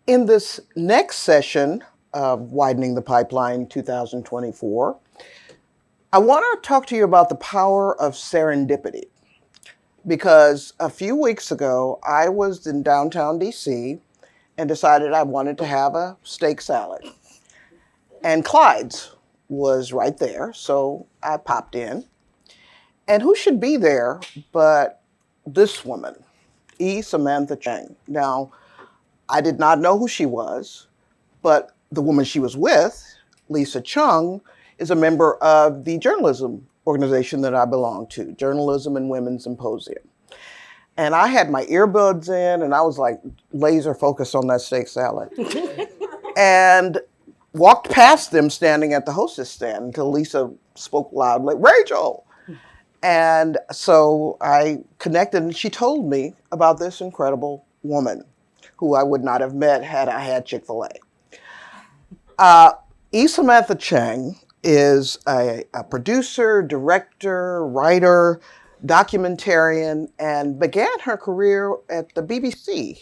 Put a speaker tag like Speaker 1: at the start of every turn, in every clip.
Speaker 1: In this next session of Widening the Pipeline 2024, I want to talk to you about the power of serendipity. Because a few weeks ago, I was in downtown DC and decided I wanted to have a steak salad. And Clyde's was right there, so I popped in. And who should be there but this woman, Samantha Cheng. Now, I did not know who she was, but the woman she was with, Lisa Chung, is a member of the journalism organization that I belong to, Journalism and Women's Symposium. And I had my earbuds in and I was like laser focused on that steak salad. And walked past them standing at the hostess stand until Lisa spoke loudly, "Rachel!" And so I connected and she told me about this incredible woman who I would not have met had I had Chick-fil-A. Samantha Cheng is a producer, director, writer, documentarian, and began her career at the BBC.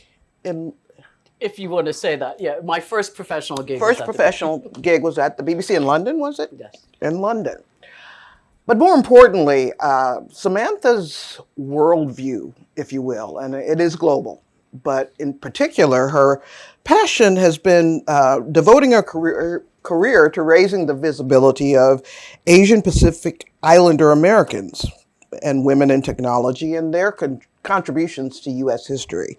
Speaker 2: If you want to say that, yeah. My first professional gig.
Speaker 1: First professional gig was at the BBC in London, was it?
Speaker 2: Yes.
Speaker 1: In London. But more importantly, Samantha's worldview, if you will, and it is global, but in particular, her passion has been devoting her career to raising the visibility of Asian Pacific Islander Americans and women in technology and their contributions to U.S. history.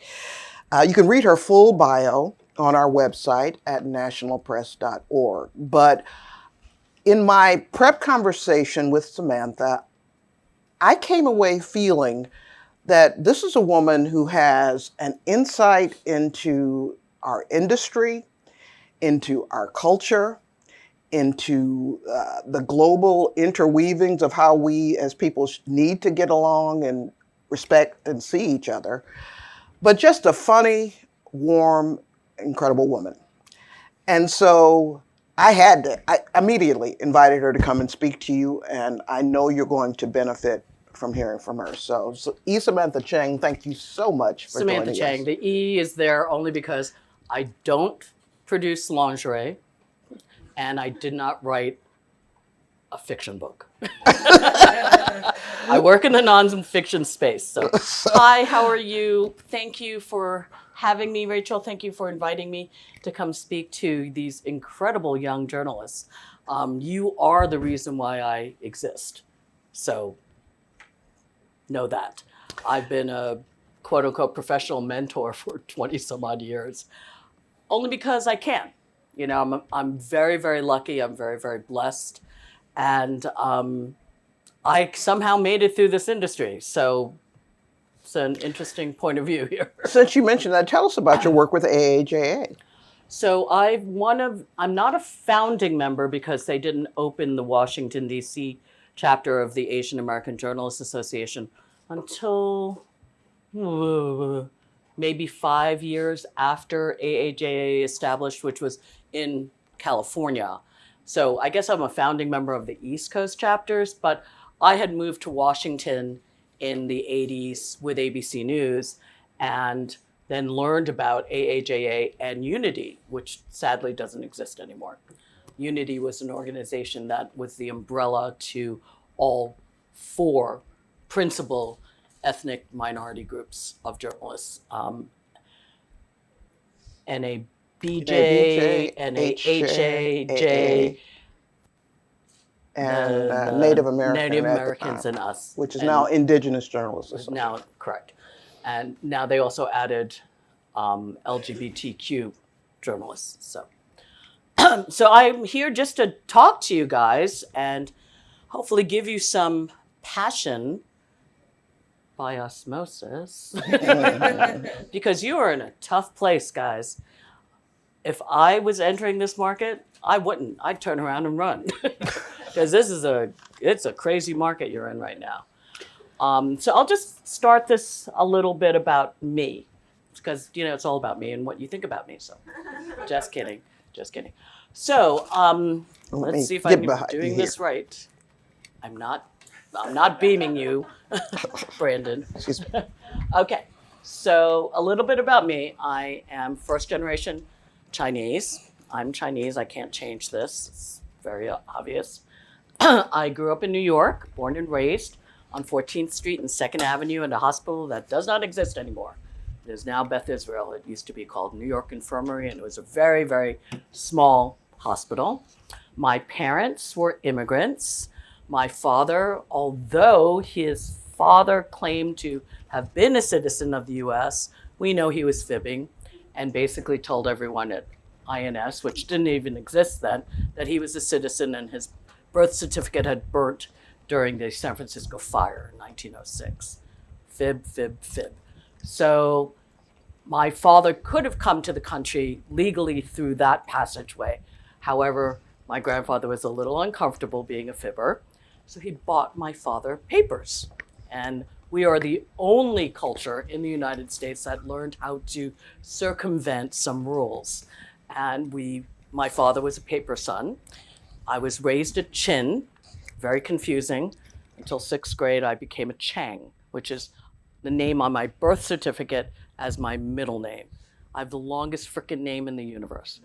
Speaker 1: You can read her full bio on our website at nationalpress.org. But in my prep conversation with Samantha, I came away feeling that this is a woman who has an insight into our industry, into our culture, into the global interweavings of how we as people need to get along and respect and see each other, but just a funny, warm, incredible woman. And so I immediately invited her to come and speak to you, and I know you're going to benefit from hearing from her. So Samantha Cheng, thank you so much for joining us.
Speaker 2: Samantha Cheng. The E is there only because I don't produce lingerie, and I did not write a fiction book. I work in the non-fiction space. So, hi, how are you? Thank you for having me, Rachel. Thank you for inviting me to come speak to these incredible young journalists. You are the reason why I exist. So, know that. I've been a quote-unquote professional mentor for 20 some odd years, only because I can. You know, I'm very, very lucky. I'm very, very blessed. And I somehow made it through this industry. So it's an interesting point of view here.
Speaker 1: Since you mentioned that, tell us about your work with AAJA.
Speaker 2: So I'm not a founding member because they didn't open the Washington, D.C. chapter of the Asian American Journalists Association until maybe 5 years after AAJA established, which was in California. So I guess I'm a founding member of the East Coast chapters, but I had moved to Washington in the 80s with ABC News and then learned about AAJA and Unity, which sadly doesn't exist anymore. Unity was an organization that was the umbrella to all 4 principal ethnic minority groups of journalists. NABJ, NAHAJ,
Speaker 1: and Native
Speaker 2: Americans and us.
Speaker 1: Which is now Indigenous Journalists Association.
Speaker 2: Now, correct. And now they also added LGBTQ journalists. So I'm here just to talk to you guys and hopefully give you some passion by osmosis. Because you are in a tough place, guys. If I was entering this market, I wouldn't. I'd turn around and run. Because it's a crazy market you're in right now. So I'll just start this a little bit about me, because it's all about me and what you think about me. So, just kidding. So let's see if I'm doing this right. I'm not beaming you, Brandon.
Speaker 1: Excuse me.
Speaker 2: Okay. So a little bit about me. I am first generation Chinese. I'm Chinese. I can't change this. It's very obvious. I grew up in New York, born and raised on 14th Street and 2nd Avenue in a hospital that does not exist anymore. It is now Beth Israel. It used to be called New York Infirmary, and it was a very, very small hospital. My parents were immigrants. My father, although his father claimed to have been a citizen of the US, we know he was fibbing and basically told everyone at INS, which didn't even exist then, that he was a citizen and his birth certificate had burnt during the San Francisco fire in 1906. Fib, fib, fib. So my father could have come to the country legally through that passageway. However, my grandfather was a little uncomfortable being a fibber, so he bought my father papers. And we are the only culture in the United States that learned how to circumvent some rules. And my father was a paper son. I was raised at Chin, very confusing. Until 6th grade, I became a Cheng, which is the name on my birth certificate as my middle name. I have the longest frickin' name in the universe.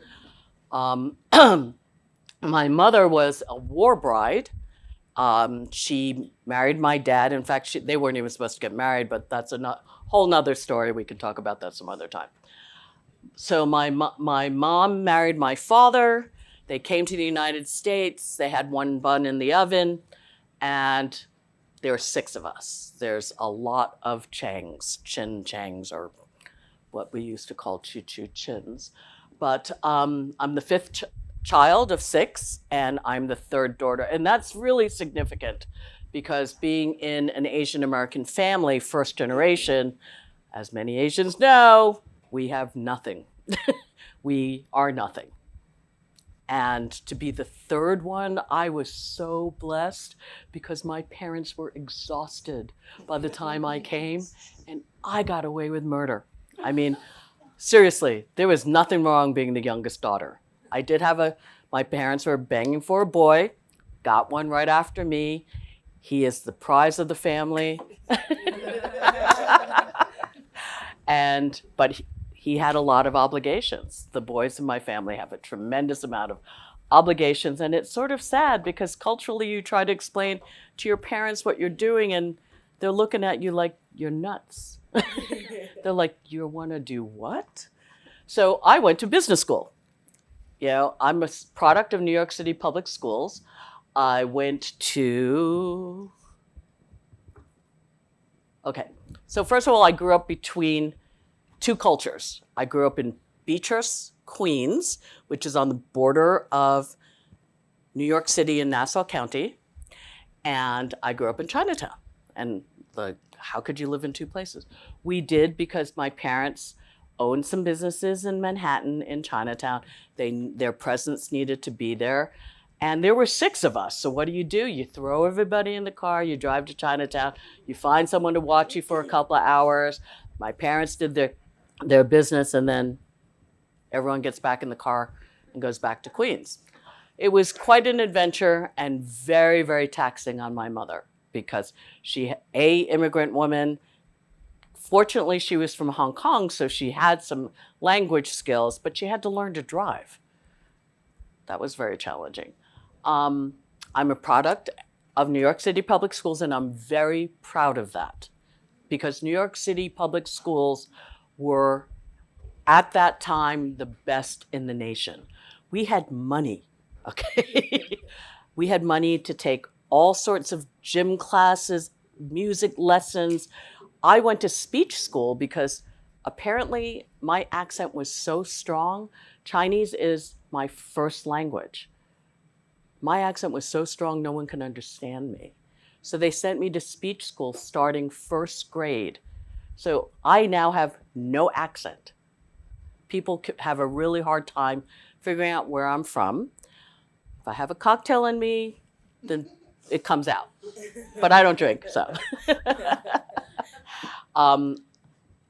Speaker 2: My mother was a war bride. She married my dad. In fact, they weren't even supposed to get married, but that's a whole nother story. We can talk about that some other time. So my mom married my father. They came to the United States. They had one bun in the oven, and there were 6 of us. There's a lot of Changs, Chin Changs, or what we used to call Choo-Choo Chins. But I'm the 5th child of 6, and I'm the 3rd daughter. And that's really significant because being in an Asian American family, first generation, as many Asians know, we have nothing. We are nothing. And to be the 3rd one, I was so blessed because my parents were exhausted by the time I came, and I got away with murder. I mean, seriously, there was nothing wrong being the youngest daughter. I did have my parents were banging for a boy, got one right after me. He is the prize of the family. But he had a lot of obligations. The boys in my family have a tremendous amount of obligations, and it's sort of sad because culturally you try to explain to your parents what you're doing, and they're looking at you like you're nuts. They're like, you want to do what? So I went to business school. You know, I'm a product of New York City public schools. I went to, so first of all, I grew up between 2 cultures. I grew up in Beatrice, Queens, which is on the border of New York City and Nassau County. And I grew up in Chinatown. And how could you live in 2 places? We did because my parents owned some businesses in Manhattan, in Chinatown. Their presence needed to be there. And there were 6 of us. So what do? You throw everybody in the car, you drive to Chinatown, you find someone to watch you for a couple of hours. My parents did their business, and then everyone gets back in the car and goes back to Queens. It was quite an adventure and very, very taxing on my mother because immigrant woman. Fortunately, she was from Hong Kong, so she had some language skills, but she had to learn to drive. That was very challenging. I'm a product of New York City public schools, and I'm very proud of that because New York City public schools were, at that time, the best in the nation. We had money, okay? We had money to take all sorts of gym classes, music lessons. I went to speech school because apparently my accent was so strong. Chinese is my first language. My accent was so strong no one can understand me. So they sent me to speech school starting 1st grade. So I now have no accent. People have a really hard time figuring out where I'm from. If I have a cocktail in me, then it comes out. But I don't drink, so.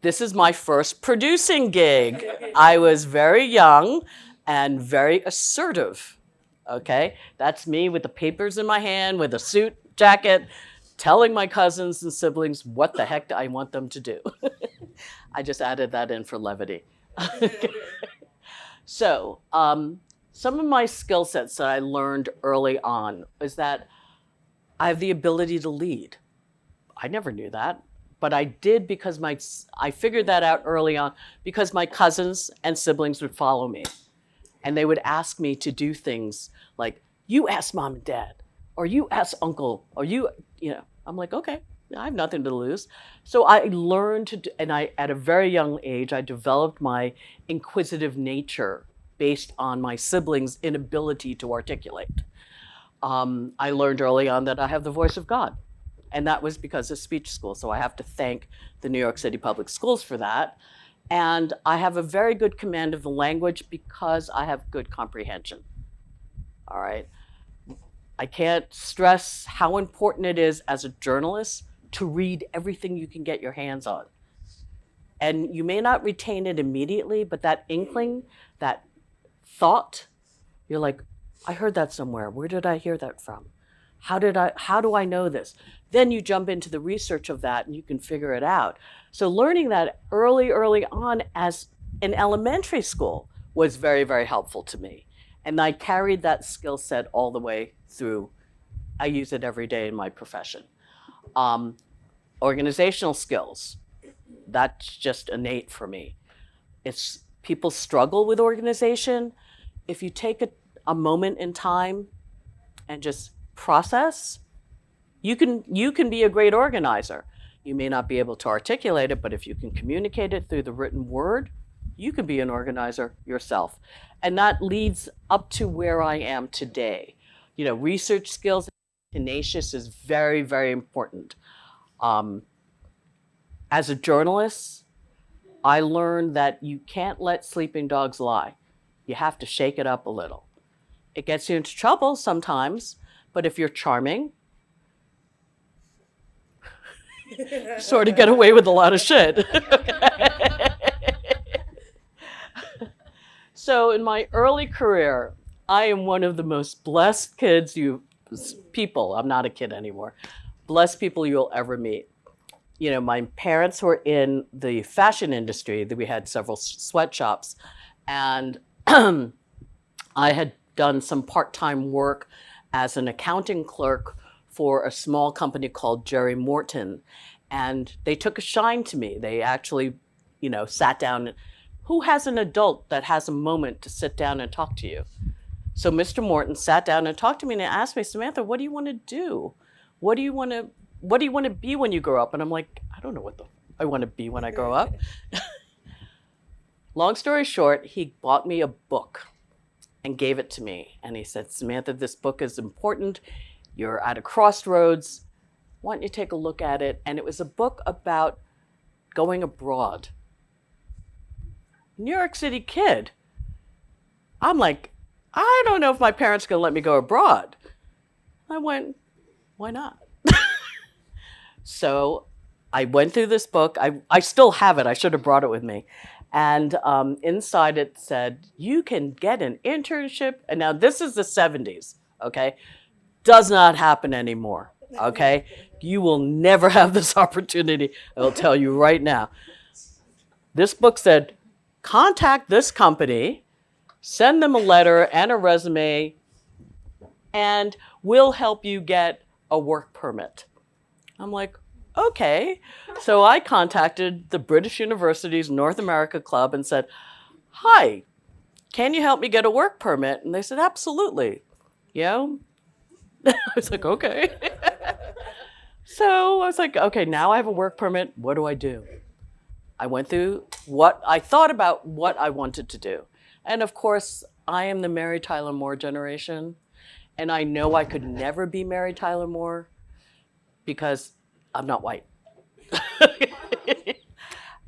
Speaker 2: This is my first producing gig. I was very young and very assertive, okay? That's me with the papers in my hand, with a suit jacket, telling my cousins and siblings what the heck I want them to do. I just added that in for levity. So, some of my skill sets that I learned early on is that I have the ability to lead. I never knew that, but I did because I figured that out early on because my cousins and siblings would follow me, and they would ask me to do things like, "You ask mom and dad," or "You ask uncle," or I'm like, okay, I have nothing to lose. So I learned to, and at a very young age, I developed my inquisitive nature based on my siblings' inability to articulate. I learned early on that I have the voice of God, and that was because of speech school. So I have to thank the New York City Public Schools for that. And I have a very good command of the language because I have good comprehension. All right. I can't stress how important it is as a journalist to read everything you can get your hands on. And you may not retain it immediately, but that inkling, that thought, you're like, I heard that somewhere. Where did I hear that from? How do I know this? Then you jump into the research of that and you can figure it out. So learning that early on as in elementary school was very, very helpful to me. And I carried that skill set all the way through. I use it every day in my profession. Organizational skills, that's just innate for me. It's people struggle with organization. If you take a moment in time and just process, you can be a great organizer. You may not be able to articulate it, but if you can communicate it through the written word, you can be an organizer yourself. And that leads up to where I am today. Research skills, tenacious is very, very important. As a journalist, I learned that you can't let sleeping dogs lie. You have to shake it up a little. It gets you into trouble sometimes, but if you're charming, sort of get away with a lot of shit. So in my early career, I am one of the most blessed people, I'm not a kid anymore, blessed people you'll ever meet. My parents were in the fashion industry. We had several sweatshops, and I had done some part-time work as an accounting clerk for a small company called Jerry Morton, and they took a shine to me. They actually, sat down. Who has an adult that has a moment to sit down and talk to you? So Mr. Morton sat down and talked to me and asked me, Samantha, what do you want to do? What do you want to be when you grow up? And I'm like, I don't know what I want to be when I grow up. Long story short, he bought me a book and gave it to me. And he said, Samantha, this book is important. You're at a crossroads. Why don't you take a look at it? And it was a book about going abroad. New York City kid. I'm like, I don't know if my parents are going to let me go abroad. I went, why not? So I went through this book. I still have it. I should have brought it with me. And inside it said, you can get an internship. And now this is the 70s, okay? Does not happen anymore, okay? You will never have this opportunity. I will tell you right now. This book said, contact this company, send them a letter and a resume, and we'll help you get a work permit. I'm like, okay. So I contacted the British University's North America Club and said, hi, can you help me get a work permit? And they said, absolutely. I was like, okay. So I was like, okay, now I have a work permit. What do I do? I went through I thought about what I wanted to do. And of course, I am the Mary Tyler Moore generation. And I know I could never be Mary Tyler Moore because I'm not white.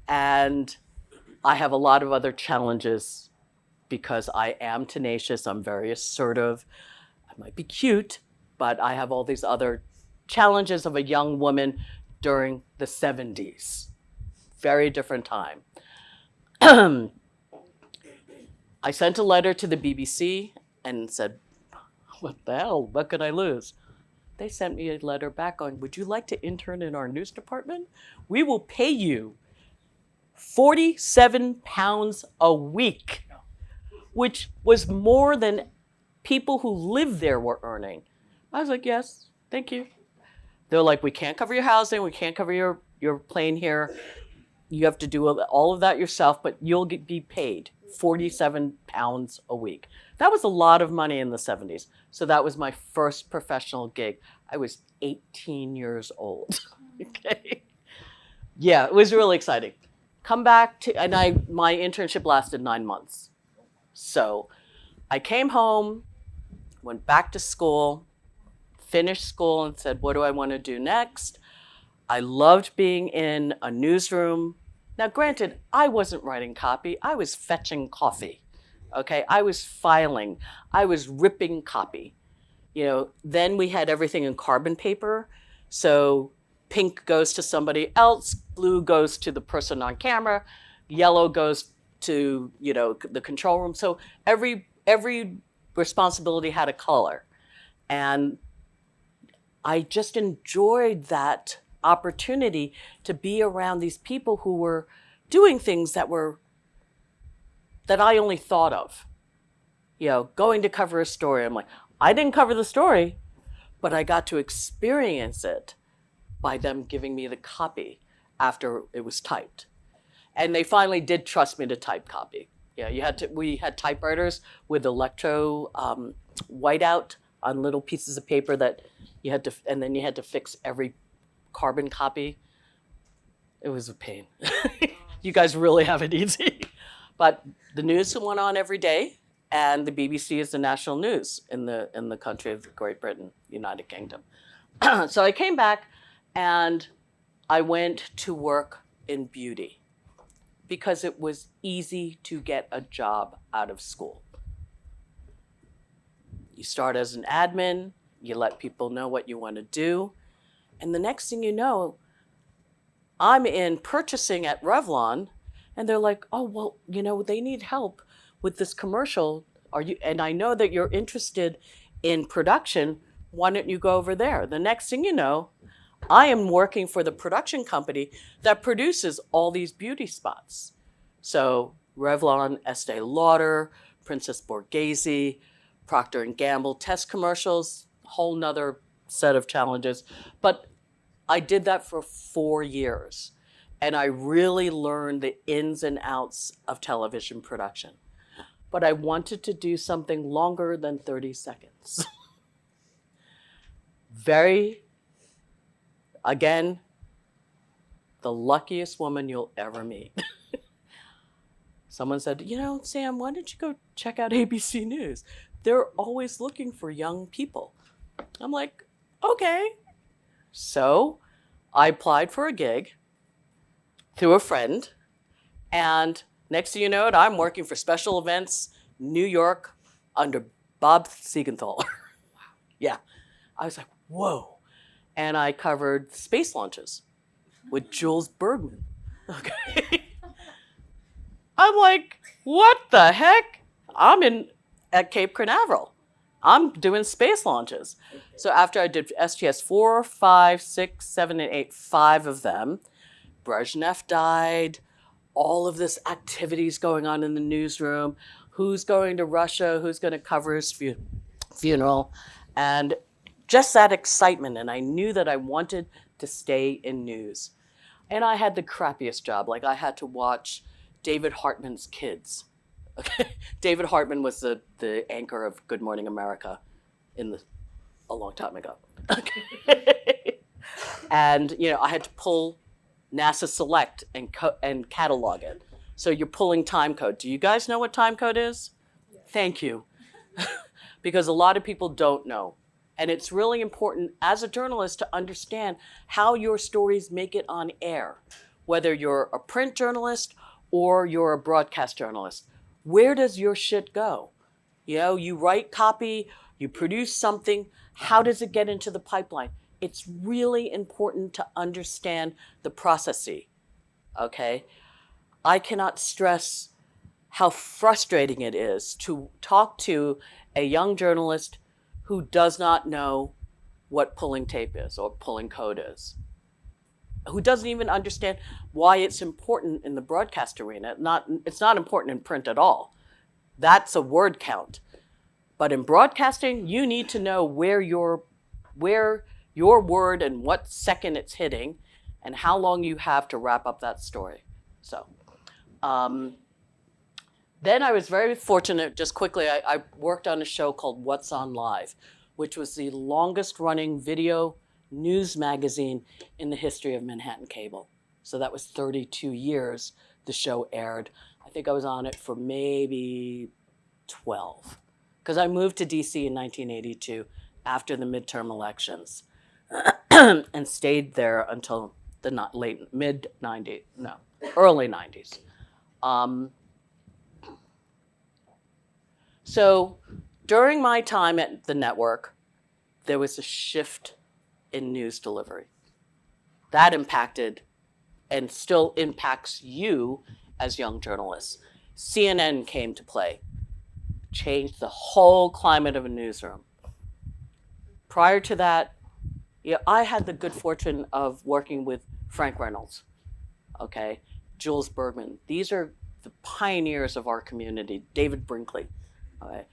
Speaker 2: And I have a lot of other challenges because I am tenacious. I'm very assertive. I might be cute, but I have all these other challenges of a young woman during the 70s. Very different time. I sent a letter to the BBC and said, what the hell? What could I lose? They sent me a letter back going, would you like to intern in our news department? We will pay you £47 a week, which was more than people who live there were earning. I was like, yes, thank you. They're like, we can't cover your housing, we can't cover your plane here. You have to do all of that yourself, but you'll be paid £47 a week. That was a lot of money in the 70s. So that was my first professional gig. I was 18 years old. Okay. Yeah, it was really exciting. Come back to, and my internship lasted 9 months. So I came home, went back to school, finished school and said, what do I want to do next? I loved being in a newsroom. Now, granted, I wasn't writing copy. I was fetching coffee, okay? I was filing. I was ripping copy. Then we had everything in carbon paper. So pink goes to somebody else, blue goes to the person on camera, yellow goes to, the control room. So every responsibility had a color. And I just enjoyed that opportunity to be around these people who were doing things that I only thought of. Going to cover a story. I'm like, I didn't cover the story, but I got to experience it by them giving me the copy after it was typed. And they finally did trust me to type copy. Yeah, we had typewriters with electro whiteout on little pieces of paper that you had to, and then you had to fix every carbon copy. It was a pain. You guys really have it easy. But the news went on every day, and the BBC is the national news in the country of Great Britain, United Kingdom. So I came back, and I went to work in beauty because it was easy to get a job out of school. You start as an admin, you let people know what you want to do, and the next thing you know, I'm in purchasing at Revlon, and they're like, oh, well, they need help with this commercial. And I know that you're interested in production. Why don't you go over there? The next thing you know, I am working for the production company that produces all these beauty spots. So Revlon, Estee Lauder, Princess Borghese, Procter & Gamble, test commercials, whole nother set of challenges. But I did that for 4 years, and I really learned the ins and outs of television production. But I wanted to do something longer than 30 seconds. Again, the luckiest woman you'll ever meet. Someone said, Sam, why don't you go check out ABC News? They're always looking for young people. I'm like, okay. So I applied for a gig through a friend, and next thing you know, I'm working for special events, New York, under Bob Siegenthaler. Yeah. I was like, whoa. And I covered space launches with Jules Bergman. Okay. I'm like, what the heck? I'm at Cape Canaveral. I'm doing space launches. So after I did STS 4, 5, 6, 7, and 8, 5 of them, Brezhnev died, all of this activities going on in the newsroom, who's going to Russia, who's going to cover his funeral, and just that excitement. And I knew that I wanted to stay in news. And I had the crappiest job. Like, I had to watch David Hartman's kids. Okay. David Hartman was the anchor of Good Morning America a long time ago. Okay. And I had to pull NASA Select and catalog it. So you're pulling time code. Do you guys know what time code is? Yeah. Thank you. Because a lot of people don't know. And it's really important as a journalist to understand how your stories make it on air, whether you're a print journalist or you're a broadcast journalist. Where does your shit go? You write copy, you produce something. How does it get into the pipeline? It's really important to understand the processes, okay? I cannot stress how frustrating it is to talk to a young journalist who does not know what pulling tape is or pulling code is, who doesn't even understand why it's important in the broadcast arena. It's not important in print at all. That's a word count. But in broadcasting, you need to know where your word and what second it's hitting and how long you have to wrap up that story. So then I was very fortunate, just quickly, I worked on a show called What's On Live, which was the longest running video news magazine in the history of Manhattan cable. So that was 32 years the show aired. I think I was on it for maybe 12, because I moved to DC in 1982 after the midterm elections and stayed there until the early 90s. So during my time at the network, there was a shift in news delivery. That impacted and still impacts you as young journalists. CNN came to play, changed the whole climate of a newsroom. Prior to that, I had the good fortune of working with Frank Reynolds, okay, Jules Bergman. These are the pioneers of our community, David Brinkley. Okay.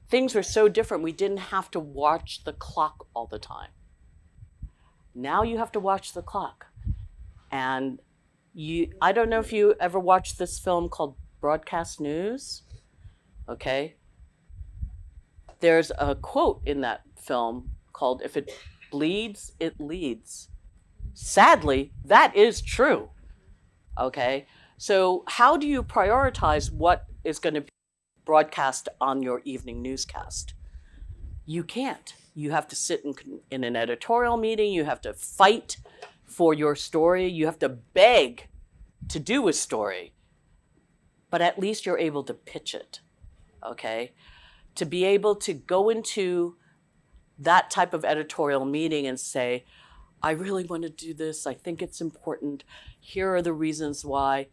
Speaker 2: Things were so different, we didn't have to watch the clock all the time. Now you have to watch the clock. And I don't know if you ever watched this film called Broadcast News, okay? There's a quote in that film called, "If it bleeds, it leads." Sadly, that is true, okay? So how do you prioritize what is going to be broadcast on your evening newscast? You can't. You have to sit in an editorial meeting. You have to fight for your story. You have to beg to do a story. But at least you're able to pitch it, okay? To be able to go into that type of editorial meeting and say, I really want to do this. I think it's important. Here are the reasons why.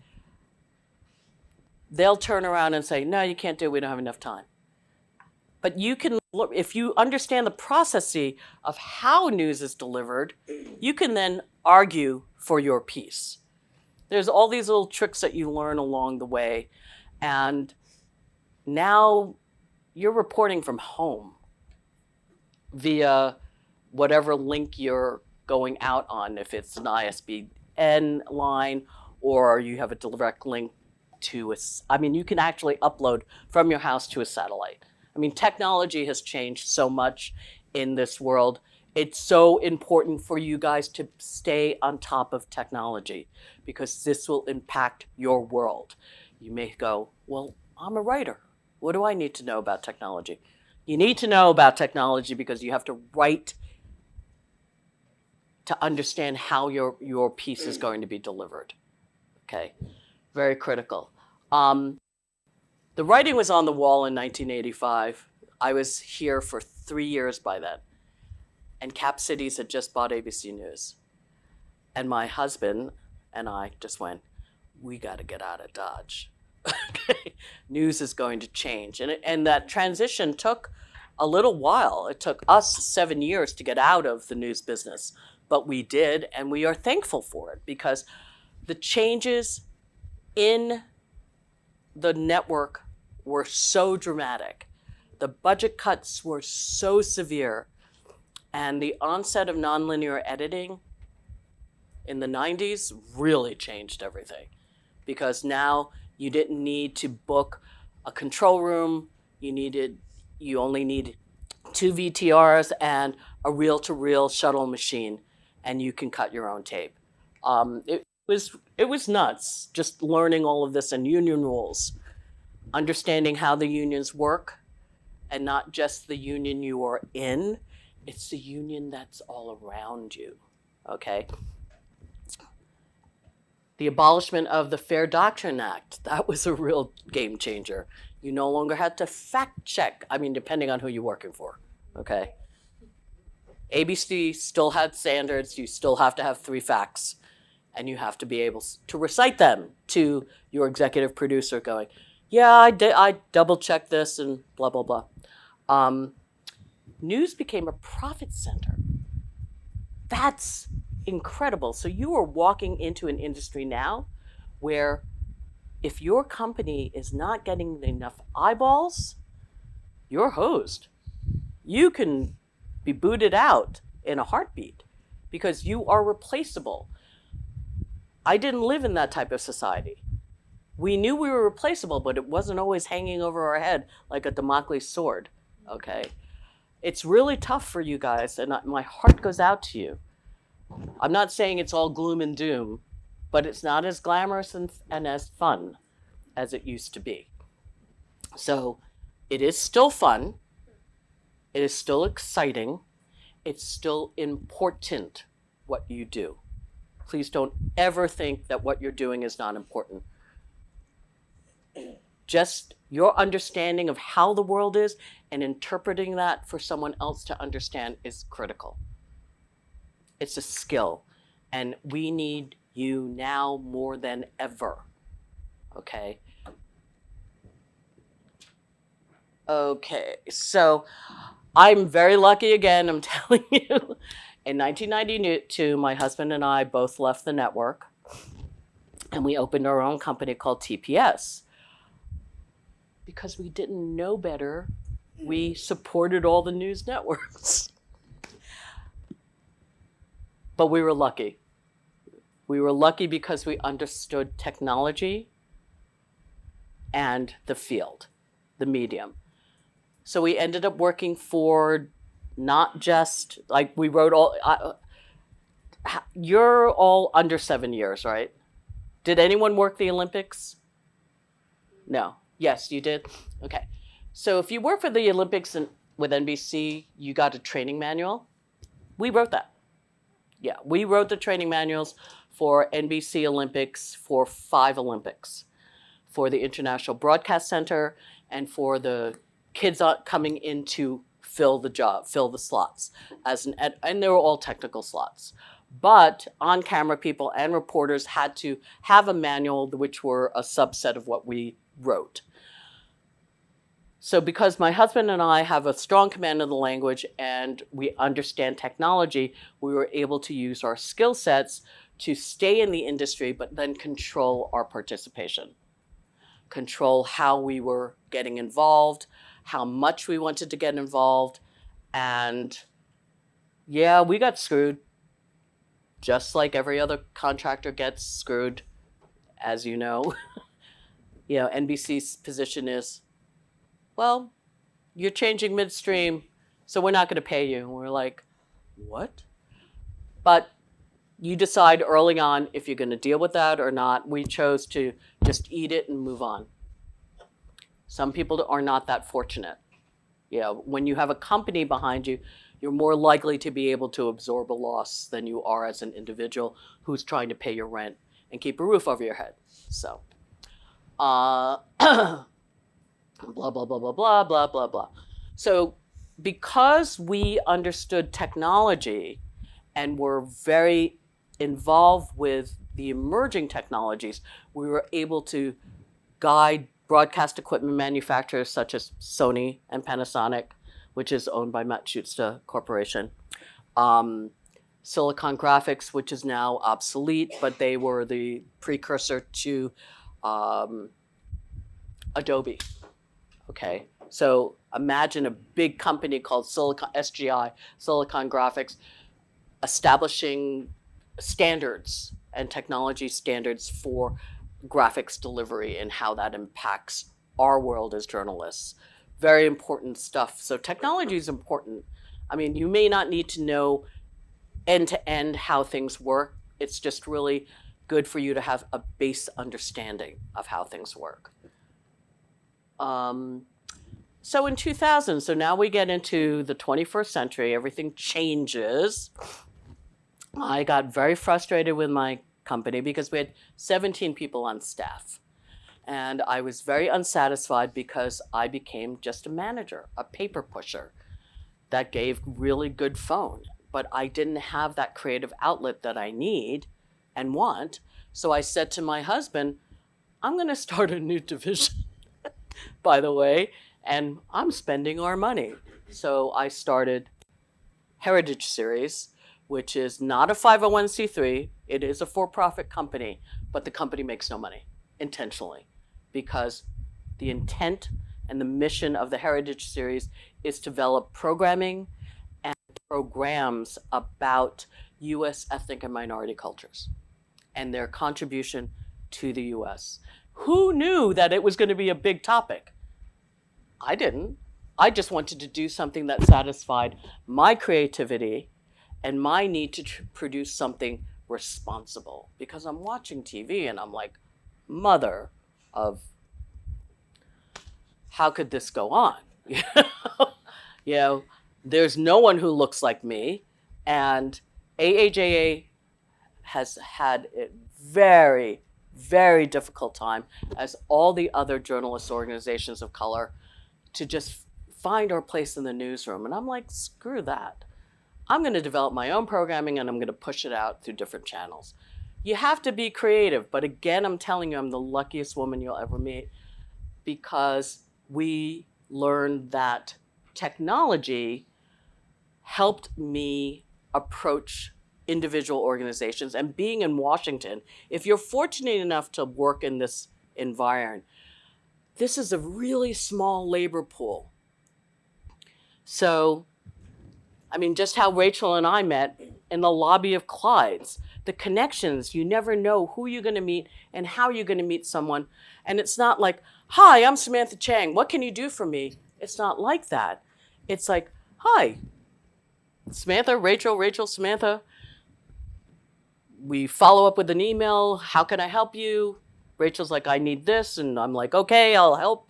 Speaker 2: They'll turn around and say, no, you can't do it. We don't have enough time. But you can look, if you understand the process of how news is delivered, you can then argue for your piece. There's all these little tricks that you learn along the way. And now you're reporting from home via whatever link you're going out on, if it's an ISBN line or you have a direct link to you can actually upload from your house to a satellite. I mean, technology has changed so much in this world. It's so important for you guys to stay on top of technology because this will impact your world. You may go, well, I'm a writer. What do I need to know about technology? You need to know about technology because you have to write to understand how your piece is going to be delivered. Okay, very critical. The writing was on the wall in 1985. I was here for 3 years by then. And Cap Cities had just bought ABC News. And my husband and I just went, we got to get out of Dodge. Okay, news is going to change. And that transition took a little while. It took us 7 years to get out of the news business. But we did, and we are thankful for it because the changes in the network were so dramatic. The budget cuts were so severe. And the onset of nonlinear editing in the 90s really changed everything. Because now you didn't need to book a control room. You only needed 2 VTRs and a reel-to-reel shuttle machine, and you can cut your own tape. It was nuts, just learning all of this and union rules, understanding how the unions work, and not just the union you are in, it's the union that's all around you, okay? The abolishment of the Fair Doctrine Act, that was a real game changer. You no longer had to fact check, depending on who you're working for, okay? ABC still had standards, you still have to have 3 facts, and you have to be able to recite them to your executive producer going, yeah, I double checked this and blah, blah, blah. News became a profit center. That's incredible. So you are walking into an industry now where if your company is not getting enough eyeballs, you're hosed. You can be booted out in a heartbeat because you are replaceable. I didn't live in that type of society. We knew we were replaceable, but it wasn't always hanging over our head like a Damocles sword, okay? It's really tough for you guys, and my heart goes out to you. I'm not saying it's all gloom and doom, but it's not as glamorous and as fun as it used to be. So it is still fun. It is still exciting. It's still important what you do. Please don't ever think that what you're doing is not important. Just your understanding of how the world is and interpreting that for someone else to understand is critical. It's a skill, and we need you now more than ever, okay? Okay, so I'm very lucky again, I'm telling you. In 1992, my husband and I both left the network, and we opened our own company called TPS. Because we didn't know better, we supported all the news networks. But we were lucky. We were lucky because we understood technology and the field, the medium. So we ended up working for not just, like we wrote all, you're all under 7 years, right? Did anyone work the Olympics? No. Yes, you did? Okay. So if you work for the Olympics with NBC, you got a training manual. We wrote that. Yeah, we wrote the training manuals for NBC Olympics for 5 Olympics, for the International Broadcast Center, and for the kids coming in to fill the slots, and they were all technical slots. But on-camera people and reporters had to have a manual, which were a subset of what we wrote. So because my husband and I have a strong command of the language and we understand technology, we were able to use our skill sets to stay in the industry, but then control our participation, control how we were getting involved, how much we wanted to get involved. And yeah, we got screwed, just like every other contractor gets screwed, as you know. You know, NBC's position is, well, you're changing midstream, so we're not going to pay you. And we're like, what? But you decide early on if you're going to deal with that or not. We chose to just eat it and move on. Some people are not that fortunate. You know, when you have a company behind you, you're more likely to be able to absorb a loss than you are as an individual who's trying to pay your rent and keep a roof over your head. So, blah, blah, blah, blah, blah, blah, blah, blah. So because we understood technology and were very involved with the emerging technologies, we were able to guide broadcast equipment manufacturers such as Sony and Panasonic, which is owned by Matsushita Corporation. Silicon Graphics, which is now obsolete, but they were the precursor to Adobe. Okay, so imagine a big company called SGI, Silicon Graphics, establishing standards and technology standards for graphics delivery and how that impacts our world as journalists. Very important stuff. So technology is important. I mean, you may not need to know end to end how things work. It's just really good for you to have a base understanding of how things work. So in 2000, so now we get into the 21st century, everything changes. I got very frustrated with my company because we had 17 people on staff. And I was very unsatisfied because I became just a manager, a paper pusher that gave really good phone. But I didn't have that creative outlet that I need and want. So I said to my husband, I'm going to start a new division, by the way, and I'm spending our money. So I started Heritage Series, which is not a 501c3. It is a for-profit company, but the company makes no money intentionally because the intent and the mission of the Heritage Series is to develop programming and programs about U.S. ethnic and minority cultures and their contribution to the U.S. Who knew that it was going to be a big topic? I didn't. I just wanted to do something that satisfied my creativity and my need to produce something responsible because I'm watching TV and I'm like, mother of how could this go on? You know, there's no one who looks like me, and AAJA has had a very, very difficult time, as all the other journalist organizations of color, to just find our place in the newsroom. And I'm like, screw that. I'm going to develop my own programming and I'm going to push it out through different channels. You have to be creative, but again, I'm telling you, I'm the luckiest woman you'll ever meet because we learned that technology helped me approach individual organizations. And being in Washington, if you're fortunate enough to work in this environment, this is a really small labor pool. So, I mean, just how Rachel and I met in the lobby of Clyde's, the connections, you never know who you're going to meet and how you're going to meet someone. And it's not like, hi, I'm Samantha Cheng. What can you do for me? It's not like that. It's like, hi, Samantha, Rachel, Samantha. We follow up with an email. How can I help you? Rachel's like, I need this. And I'm like, okay, I'll help.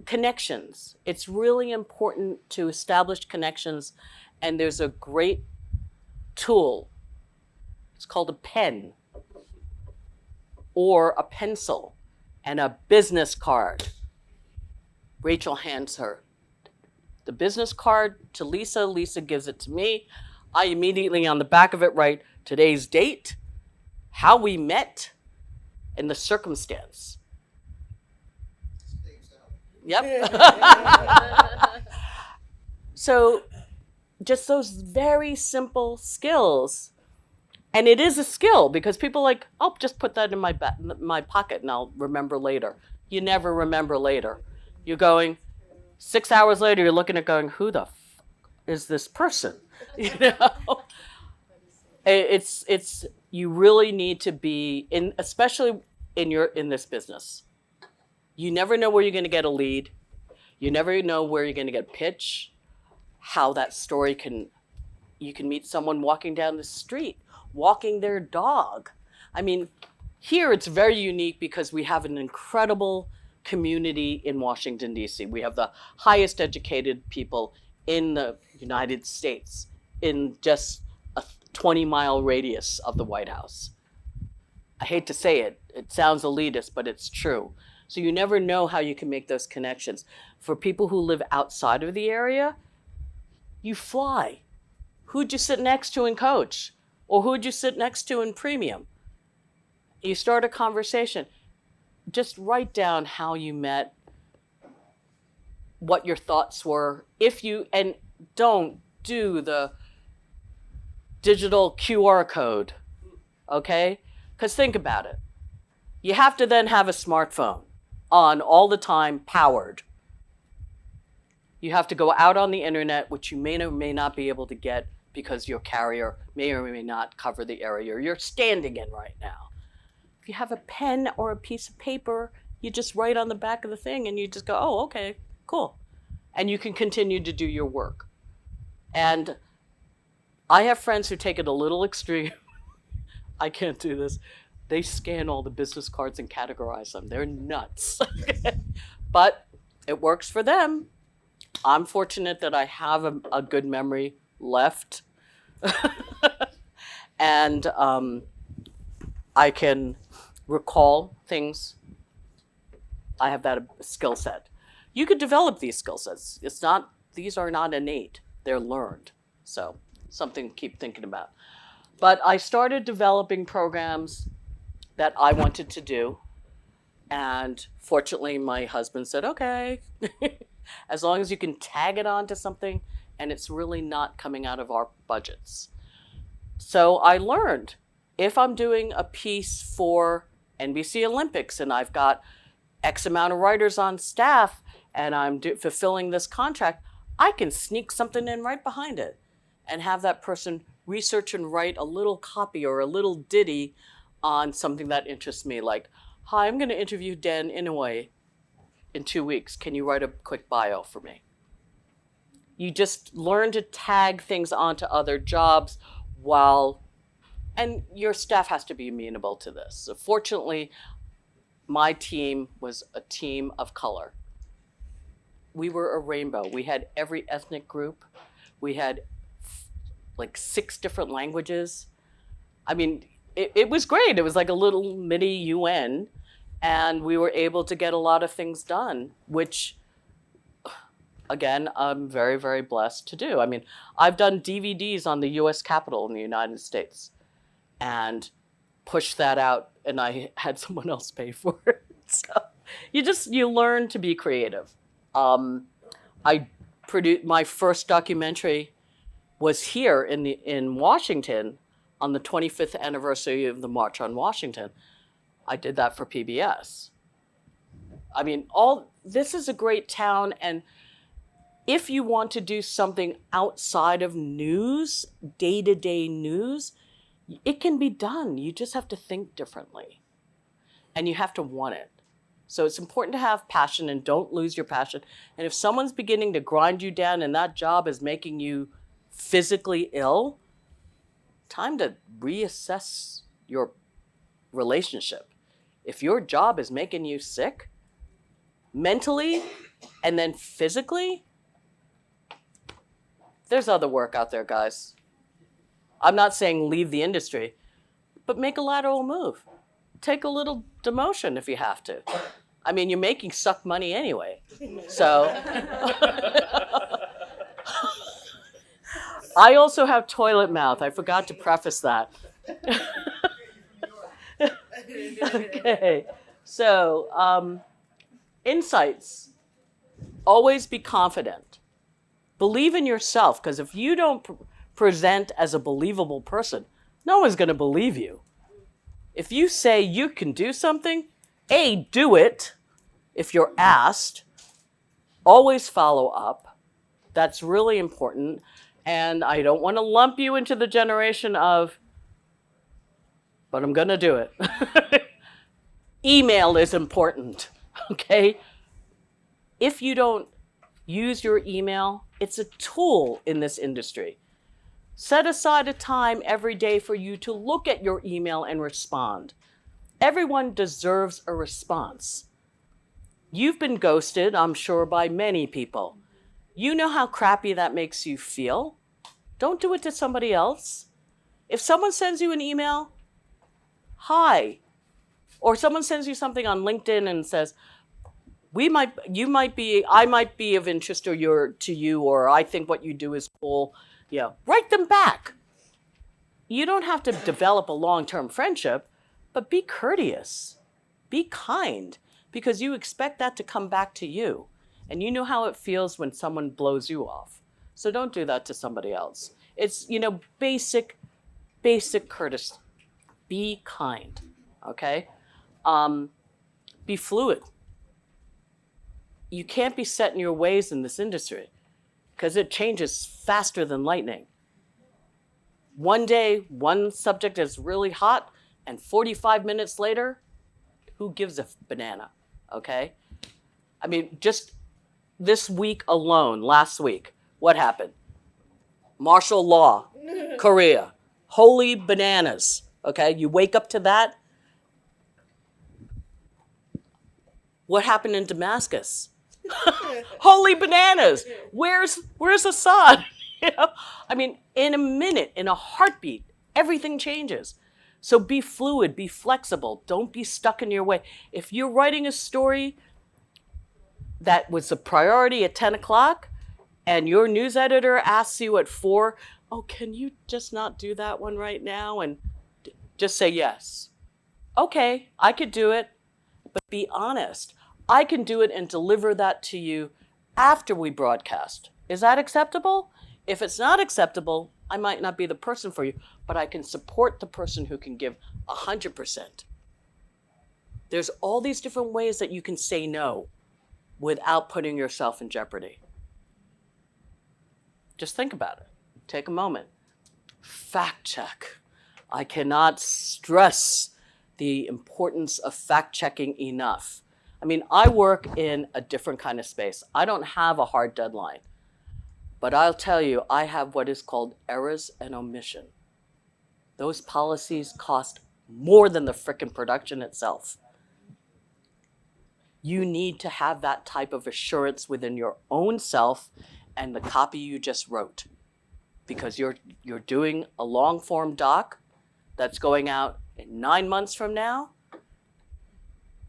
Speaker 2: Connections. It's really important to establish connections. And there's a great tool. It's called a pen or a pencil and a business card. Rachel hands her the business card to Lisa. Lisa gives it to me. I immediately on the back of it write today's date, how we met, and the circumstance. Yep. So just those very simple skills. And it is a skill because people are like, oh, just put that in my pocket and I'll remember later. You never remember later. You're going, 6 hours later, you're looking at going, who the f is this person? You know? It's you really need to be in, especially in this business. You never know where you're going to get a lead. You never know where you're going to get pitch, how that story you can meet someone walking down the street, walking their dog. I mean, here it's very unique because we have an incredible community in Washington, D.C. We have the highest educated people in the United States in just a 20-mile radius of the White House. I hate to say it, it sounds elitist, but it's true. So you never know how you can make those connections. For people who live outside of the area, you fly. Who'd you sit next to in coach? Or who'd you sit next to in premium? You start a conversation. Just write down how you met, what your thoughts were. And don't do the digital QR code, okay? Because think about it. You have to then have a smartphone on all the time, powered. You have to go out on the internet, which you may or may not be able to get because your carrier may or may not cover the area you're standing in right now. If you have a pen or a piece of paper, you just write on the back of the thing and you just go, oh, okay, cool. And you can continue to do your work. And I have friends who take it a little extreme. I can't do this. They scan all the business cards and categorize them. They're nuts. But it works for them. I'm fortunate that I have a good memory left. And I can recall things. I have that skill set. You could develop these skill sets. These are not innate. They're learned. So something to keep thinking about. But I started developing programs that I wanted to do. And fortunately, my husband said, okay, as long as you can tag it on to something and it's really not coming out of our budgets. So I learned, if I'm doing a piece for NBC Olympics and I've got X amount of writers on staff and I'm fulfilling this contract, I can sneak something in right behind it and have that person research and write a little copy or a little ditty on something that interests me. Like, hi, I'm going to interview Dan Inouye in 2 weeks. Can you write a quick bio for me? You just learn to tag things onto other jobs and your staff has to be amenable to this. So fortunately, my team was a team of color. We were a rainbow. We had every ethnic group. We had like 6 different languages. I mean, it was great. It was like a little mini UN, and we were able to get a lot of things done, which, again, I'm very, very blessed to do. I mean, I've done DVDs on the US Capitol in the United States and pushed that out, and I had someone else pay for it. So you learn to be creative. I produced my first documentary was here in Washington on the 25th anniversary of the March on Washington. I did that for PBS. I mean, this is a great town, and if you want to do something outside of news, day-to-day news, it can be done. You just have to think differently, and you have to want it. So it's important to have passion and don't lose your passion. And if someone's beginning to grind you down and that job is making you physically ill, time to reassess your relationship. If your job is making you sick, mentally and then physically, there's other work out there, guys. I'm not saying leave the industry, but make a lateral move. Take a little demotion if you have to. I mean, you're making suck money anyway. So I also have toilet mouth. I forgot to preface that. Okay. So, insights. Always be confident. Believe in yourself, because if you don't present as a believable person, no one's going to believe you. If you say you can do something, A, do it if you're asked. Always follow up. That's really important. And I don't want to lump you into the generation of, but I'm going to do it. Email is important, okay? If you don't use your email, it's a tool in this industry. Set aside a time every day for you to look at your email and respond. Everyone deserves a response. You've been ghosted, I'm sure, by many people. You know how crappy that makes you feel. Don't do it to somebody else. If someone sends you an email, hi. Or someone sends you something on LinkedIn and says, I might be of interest to you, or I think what you do is cool. Yeah, write them back. You don't have to develop a long-term friendship, but be courteous, be kind, because you expect that to come back to you. And you know how it feels when someone blows you off. So don't do that to somebody else. It's, basic courtesy. Be kind, okay? Be fluid. You can't be set in your ways in this industry because it changes faster than lightning. One day, one subject is really hot, and 45 minutes later, who gives a banana, okay? I mean, just this week alone, last week, what happened? Martial law, Korea, holy bananas, okay? You wake up to that. What happened in Damascus? Holy bananas! Where's Assad? I mean, in a minute, in a heartbeat, everything changes. So be fluid, be flexible. Don't be stuck in your way. If you're writing a story that was a priority at 10 o'clock and your news editor asks you at 4, oh, can you just not do that one right now? And just say yes. Okay, I could do it. But be honest. I can do it and deliver that to you after we broadcast. Is that acceptable? If it's not acceptable, I might not be the person for you, but I can support the person who can give 100%. There's all these different ways that you can say no without putting yourself in jeopardy. Just think about it. Take a moment. Fact check. I cannot stress the importance of fact checking enough. I mean, I work in a different kind of space. I don't have a hard deadline. But I'll tell you, I have what is called errors and omission. Those policies cost more than the frickin' production itself. You need to have that type of assurance within your own self and the copy you just wrote. Because you're doing a long form doc that's going out in 9 months from now,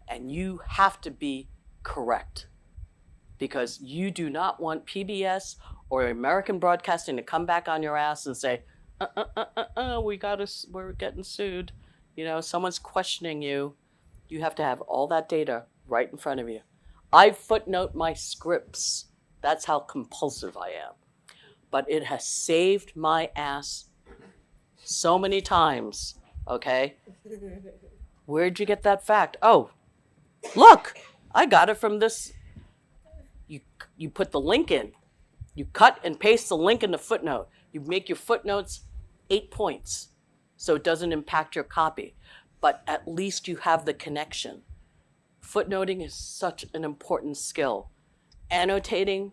Speaker 2: and you have to be correct. Because you do not want PBS or American Broadcasting to come back on your ass and say, we're getting sued. You know, someone's questioning you. You have to have all that data right in front of you. I footnote my scripts. That's how compulsive I am. But it has saved my ass so many times, okay? Where'd you get that fact? Oh, look, I got it from this. You put the link in. You cut and paste the link in the footnote. You make your footnotes 8 points so it doesn't impact your copy. But at least you have the connection. Footnoting is such an important skill. Annotating,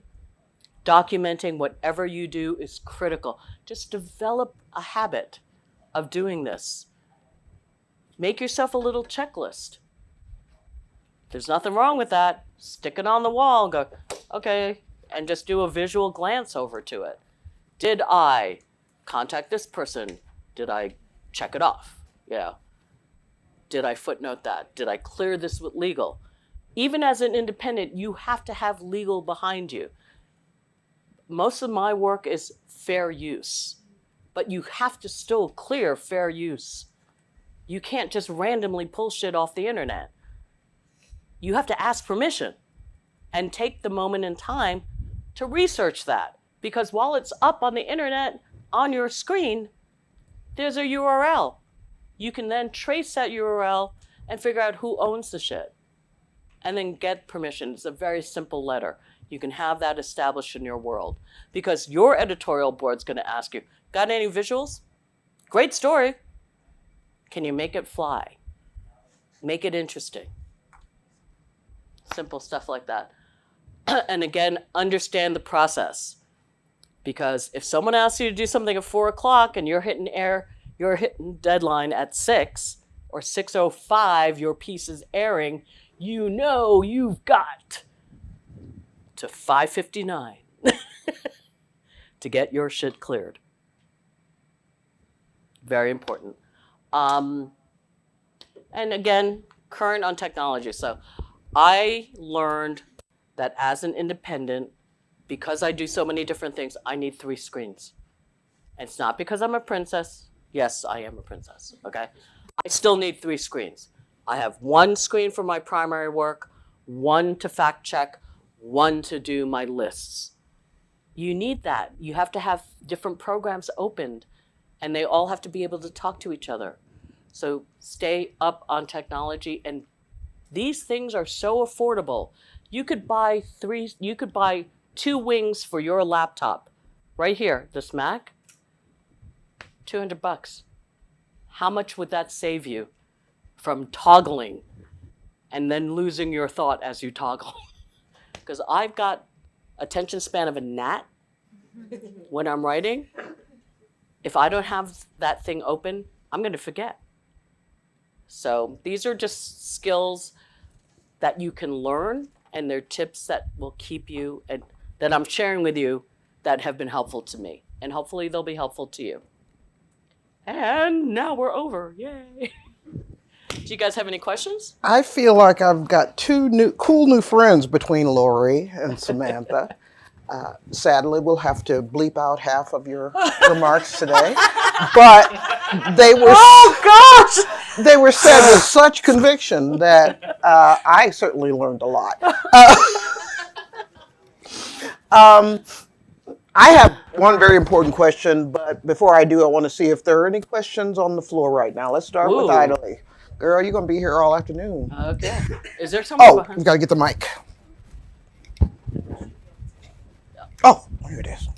Speaker 2: documenting, whatever you do is critical. Just develop a habit of doing this. Make yourself a little checklist. There's nothing wrong with that. Stick it on the wall, go, okay, and just do a visual glance over to it. Did I contact this person? Did I check it off? You know, did I footnote that? Did I clear this with legal? Even as an independent, you have to have legal behind you. Most of my work is fair use, but you have to still clear fair use. You can't just randomly pull shit off the internet. You have to ask permission and take the moment in time to research that. Because while it's up on the internet, on your screen, there's a URL. You can then trace that URL and figure out who owns the shit. And then get permission. It's a very simple letter. You can have that established in your world. Because your editorial board's gonna ask you, got any visuals? Great story. Can you make it fly? Make it interesting. Simple stuff like that. And again, understand the process. Because if someone asks you to do something at 4 o'clock and you're hitting deadline at 6 or 6:05, your piece is airing, you know you've got to 5:59 to get your shit cleared. Very important. And again, current on technology. So I learned that as an independent, because I do so many different things, I need 3 screens. And it's not because I'm a princess. Yes, I am a princess, okay? I still need 3 screens. I have 1 screen for my primary work, 1 to fact check, 1 to do my lists. You need that. You have to have different programs opened, and they all have to be able to talk to each other. So stay up on technology, and these things are so affordable. You could buy 2 wings for your laptop. Right here, this Mac, $200. How much would that save you from toggling and then losing your thought as you toggle? Because I've got attention span of a gnat when I'm writing. If I don't have that thing open, I'm going to forget. So these are just skills that you can learn, and they're tips that will keep you, and that I'm sharing with you that have been helpful to me. And hopefully they'll be helpful to you. And now we're over. Yay. Do you guys have any questions?
Speaker 1: I feel like I've got 2 cool new friends between Lori and Samantha. Sadly, we'll have to bleep out half of your remarks today. But they were...
Speaker 2: Oh, gosh!
Speaker 1: They were said with such conviction that I certainly learned a lot. I have one very important question, but before I do, I want to see if there are any questions on the floor right now. Let's start with
Speaker 2: Ooh.
Speaker 1: Idly. Girl, you're going to be here all afternoon.
Speaker 2: Okay. Is there someone
Speaker 1: Oh,
Speaker 2: behind?
Speaker 1: you got to get the mic. Oh, here it is.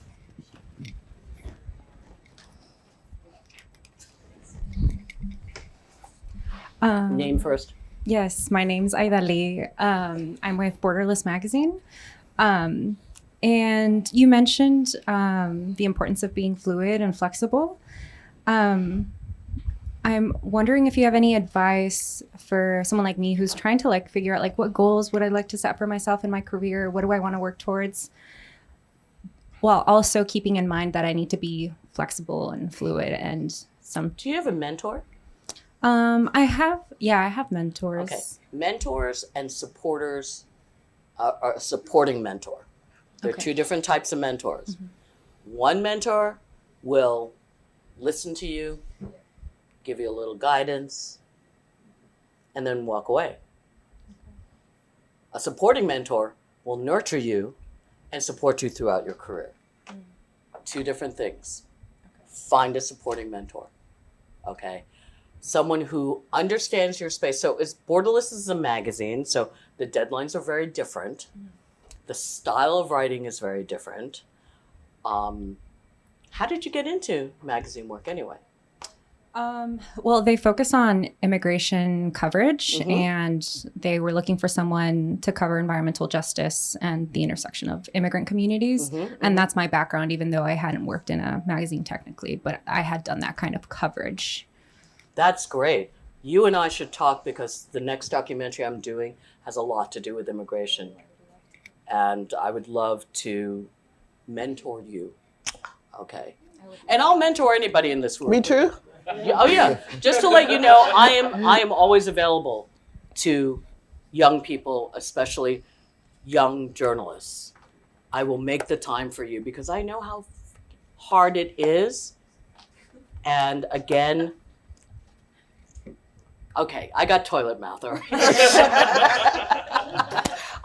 Speaker 2: Name first.
Speaker 3: Yes, my name's Idali. I'm with Borderless Magazine. And you mentioned the importance of being fluid and flexible. I'm wondering if you have any advice for someone like me who's trying to like figure out like what goals would I like to set for myself in my career? What do I want to work towards? While also keeping in mind that I need to be flexible and fluid and some.
Speaker 2: Do you have a mentor?
Speaker 3: I have mentors.
Speaker 2: Okay. Mentors and supporters are a supporting mentor. There are
Speaker 3: Okay.
Speaker 2: two different types of mentors.
Speaker 3: Mm-hmm.
Speaker 2: One mentor will listen to you, give you a little guidance, and then walk away. A supporting mentor will nurture you and support you throughout your career. Two different things. Find a supporting mentor. Okay? Someone who understands your space. So Borderless is a magazine, so the deadlines are very different. The style of writing is very different. How did you get into magazine work anyway?
Speaker 3: Well, they focus on immigration coverage,
Speaker 2: Mhm.
Speaker 3: and they were looking for someone to cover environmental justice and the intersection of immigrant communities. And that's my background, even though I hadn't worked in a magazine technically, but I had done that kind of coverage.
Speaker 2: That's great. You and I should talk because the next documentary I'm doing has a lot to do with immigration. And I would love to mentor you. Okay. And I'll mentor anybody in this room.
Speaker 1: Me too.
Speaker 2: Yeah, oh yeah. Just to let you know, I am always available to young people, especially young journalists. I will make the time for you because I know how hard it is. And again, okay, I got toilet mouth, all right?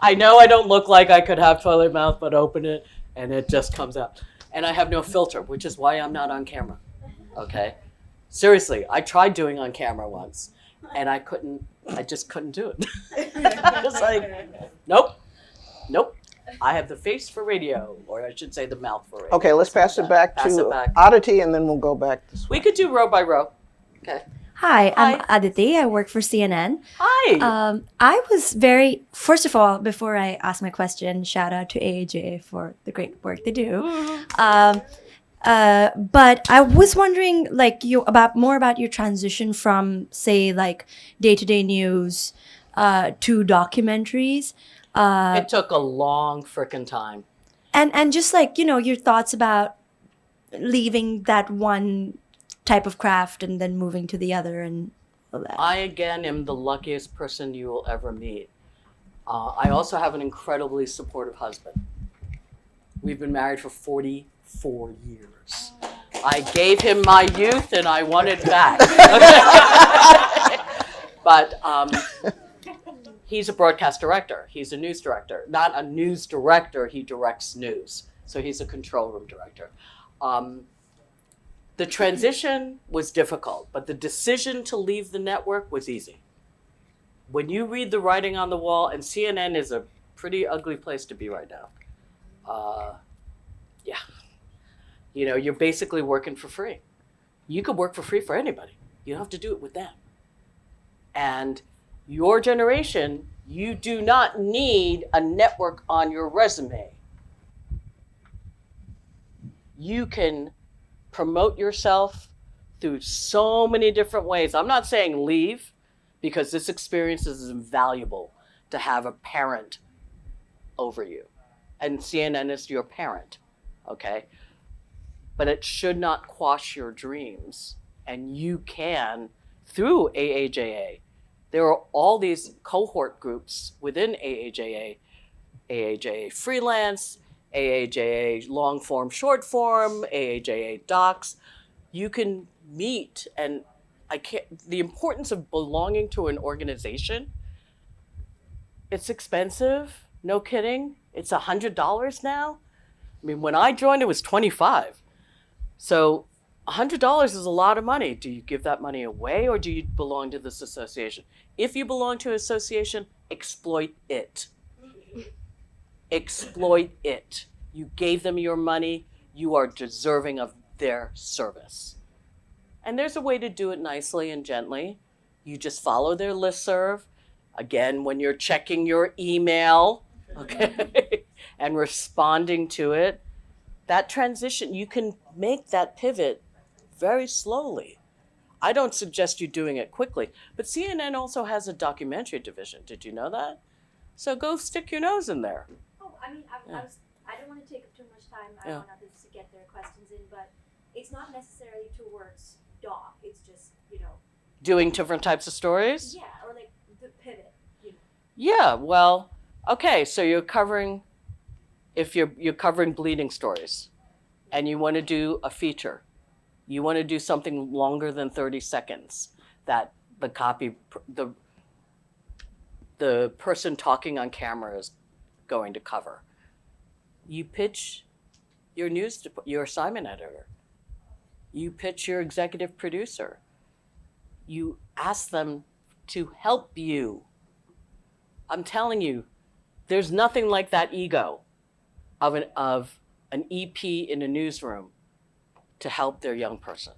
Speaker 2: I know I don't look like I could have toilet mouth, but open it and it just comes out. And I have no filter, which is why I'm not on camera, okay? Seriously, I tried doing on camera once and I just couldn't do it. I was like, nope. I have the face for radio, or I should say the mouth for radio.
Speaker 1: Okay, let's pass it back
Speaker 2: Pass
Speaker 1: to
Speaker 2: it back.
Speaker 1: Oddity, and then we'll go back this way.
Speaker 2: We could do row by row. Okay.
Speaker 4: Hi, I'm
Speaker 2: Hi.
Speaker 4: Aditi. I work for CNN.
Speaker 2: Hi.
Speaker 4: I was first of all, before I ask my question, shout out to AAJ for the great work they do. But I was wondering, like, more about your transition from, say, like day-to-day news to documentaries,
Speaker 2: It took a long frickin' time.
Speaker 4: and just like your thoughts about leaving that one type of craft and then moving to the other and all that.
Speaker 2: I, again, am the luckiest person you will ever meet. I also have an incredibly supportive husband. We've been married for 44 years. I gave him my youth and I want it back. But he's a broadcast director. He's a news director. Not a news director, he directs news. So he's a control room director. The transition was difficult, but the decision to leave the network was easy. When you read the writing on the wall, and CNN is a pretty ugly place to be right now. Yeah. You're basically working for free. You could work for free for anybody. You don't have to do it with them. And your generation, you do not need a network on your resume. You can promote yourself through so many different ways. I'm not saying leave, because this experience is invaluable to have a parent over you. And CNN is your parent, okay? But it should not quash your dreams. And you can, through AAJA, there are all these cohort groups within AAJA, AAJA Freelance, AAJA Long Form, Short Form, AAJA Docs. You can meet and I can't, the importance of belonging to an organization, it's expensive, no kidding. It's $100 now. I mean, when I joined, it was $25. So $100 is a lot of money. Do you give that money away or do you belong to this association? If you belong to an association, exploit it. Exploit it. You gave them your money. You are deserving of their service. And there's a way to do it nicely and gently. You just follow their listserv. Again, when you're checking your email, okay, and responding to it, that transition, you can make that pivot very slowly. I don't suggest you doing it quickly, but CNN also has a documentary division. Did you know that? So go stick your nose in there.
Speaker 5: Oh, I mean, I don't want to take up too much time. I want others to get their questions in, but it's not necessarily towards doc. It's just,
Speaker 2: Doing different types of stories?
Speaker 5: yeah, or like the pivot.
Speaker 2: Yeah, well, okay, so you're covering, if you're covering bleeding stories and you want to do a feature, you want to do something longer than 30 seconds that the person talking on camera is going to cover. You pitch your assignment editor. You pitch your executive producer. You ask them to help you. I'm telling you, there's nothing like that ego of an EP in a newsroom to help their young person.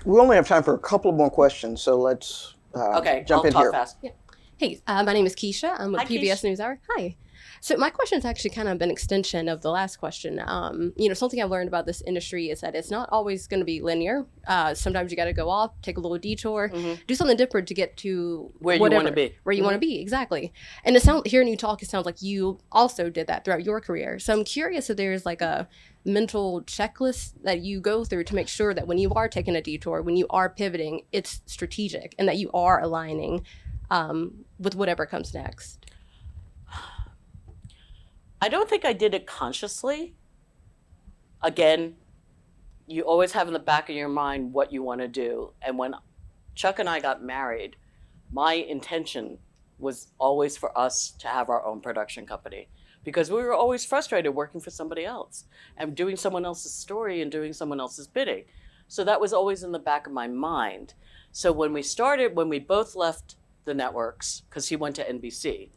Speaker 1: We only have time for a couple more questions, so let's jump in
Speaker 2: I'll talk
Speaker 1: here.
Speaker 2: fast.
Speaker 6: Hey, my name is Keisha. I'm with
Speaker 2: Hi,
Speaker 6: PBS
Speaker 2: Keisha.
Speaker 6: NewsHour. Hi. So my question is actually kind of an extension of the last question. Something I've learned about this industry is that it's not always going to be linear. Sometimes you got to go off, take a little detour, do something different to get to
Speaker 2: Where you wanna be.
Speaker 6: Where you want to be, exactly. And hearing you talk, it sounds like you also did that throughout your career. So I'm curious if there's like a mental checklist that you go through to make sure that when you are taking a detour, when you are pivoting, it's strategic and that you are aligning with whatever comes next.
Speaker 2: I don't think I did it consciously. Again, you always have in the back of your mind what you want to do. And when Chuck and I got married, my intention was always for us to have our own production company because we were always frustrated working for somebody else and doing someone else's story and doing someone else's bidding. So that was always in the back of my mind. So when we both left the networks, because he went to NBC,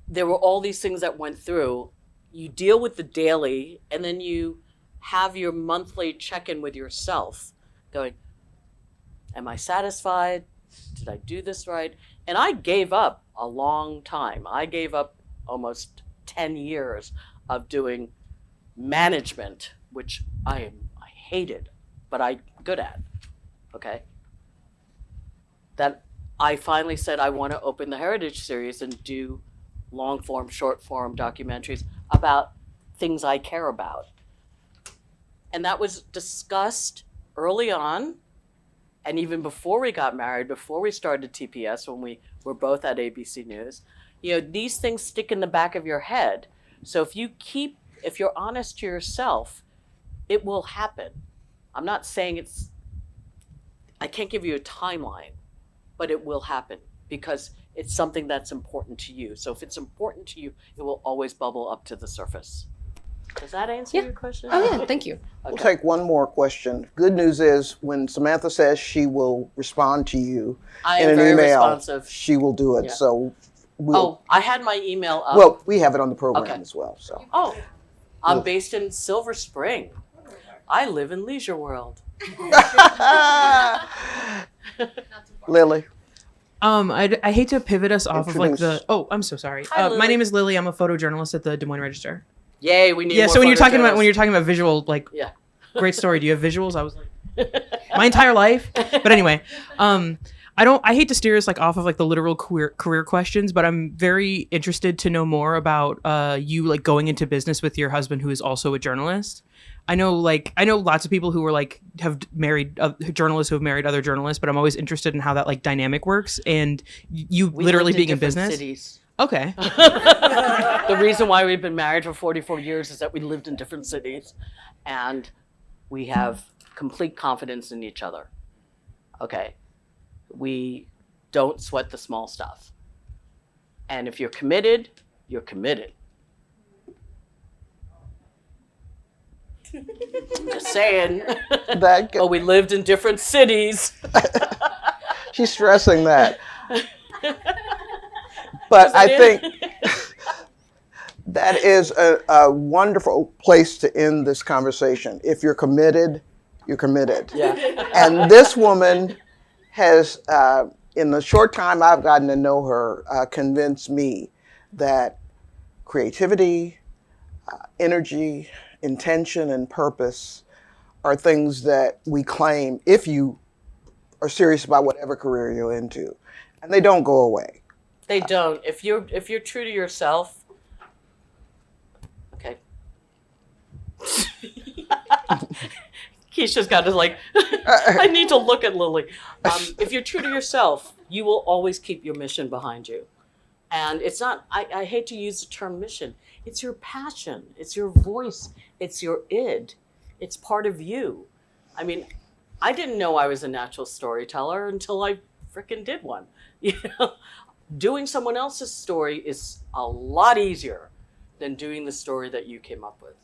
Speaker 2: there were all these things that went through. You deal with the daily, and then you have your monthly check-in with yourself, going, am I satisfied? Did I do this right? And I gave up a long time. I gave up almost 10 years of doing management, which I hated, but I'm good at, okay? That I finally said I want to open the Heritage Series and do long form, short form documentaries about things I care about. And that was discussed early on, and even before we got married, before we started TPS, when we were both at ABC News. These things stick in the back of your head. So if you're honest to yourself, it will happen. I'm not saying I can't give you a timeline, but it will happen because it's something that's important to you. So if it's important to you, it will always bubble up to the surface. Does that answer your question?
Speaker 6: Oh yeah, thank you.
Speaker 1: We'll take one more question. Good news is when Samantha says she will respond to you
Speaker 2: I
Speaker 1: in
Speaker 2: am
Speaker 1: an
Speaker 2: very
Speaker 1: email,
Speaker 2: responsive.
Speaker 1: she will do it.
Speaker 2: Yeah.
Speaker 1: So
Speaker 2: I had my email up.
Speaker 1: well, we have it on the program
Speaker 2: Okay.
Speaker 1: as well. So
Speaker 2: I'm based in Silver Spring. I live in Leisure World.
Speaker 1: Lily.
Speaker 7: I hate to pivot us off of like the.
Speaker 1: Introduce.
Speaker 7: Oh, I'm so sorry.
Speaker 2: Hi,
Speaker 7: My
Speaker 2: Lily.
Speaker 7: name is Lily. I'm a photojournalist at the Des Moines Register.
Speaker 2: Yay, we need
Speaker 7: Yeah.
Speaker 2: more
Speaker 7: So when you're
Speaker 2: photojournalists.
Speaker 7: talking about visual, like,
Speaker 2: Yeah.
Speaker 7: great story. Do you have visuals? I was like, my entire life. But anyway, I hate to steer us like off of like the literal career questions, but I'm very interested to know more about you like going into business with your husband, who is also a journalist. I know lots of people who were like have married journalists who have married other journalists, but I'm always interested in how that like dynamic works and you
Speaker 2: We
Speaker 7: literally
Speaker 2: lived
Speaker 7: being in
Speaker 2: different
Speaker 7: business.
Speaker 2: cities.
Speaker 7: Okay.
Speaker 2: The reason why we've been married for 44 years is that we lived in different cities and we have complete confidence in each other. Okay. We don't sweat the small stuff. And if you're committed, you're committed. Just saying.
Speaker 1: That
Speaker 2: But we lived in different cities.
Speaker 1: she's stressing that. But I think that is a wonderful place to end this conversation. If you're committed, you're committed.
Speaker 2: Yeah.
Speaker 1: And this woman has, in the short time I've gotten to know her, convinced me that creativity, energy, intention, and purpose are things that we claim if you are serious about whatever career you're into. And they don't go away.
Speaker 2: They don't. If you're true to yourself, okay. Keisha's got to like. I need to look at Lily. If you're true to yourself, you will always keep your mission behind you, and it's not. I hate to use the term mission. It's your passion. It's your voice. It's your id. It's part of you. I mean, I didn't know I was a natural storyteller until I frickin' did one. You know. Doing someone else's story is a lot easier than doing the story that you came up with.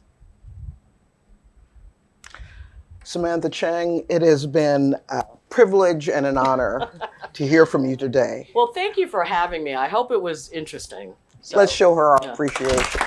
Speaker 1: Samantha Cheng, it has been a privilege and an honor to hear from you today.
Speaker 2: Well, thank you for having me. I hope it was interesting. So,
Speaker 1: Let's show her our
Speaker 2: yeah.
Speaker 1: appreciation.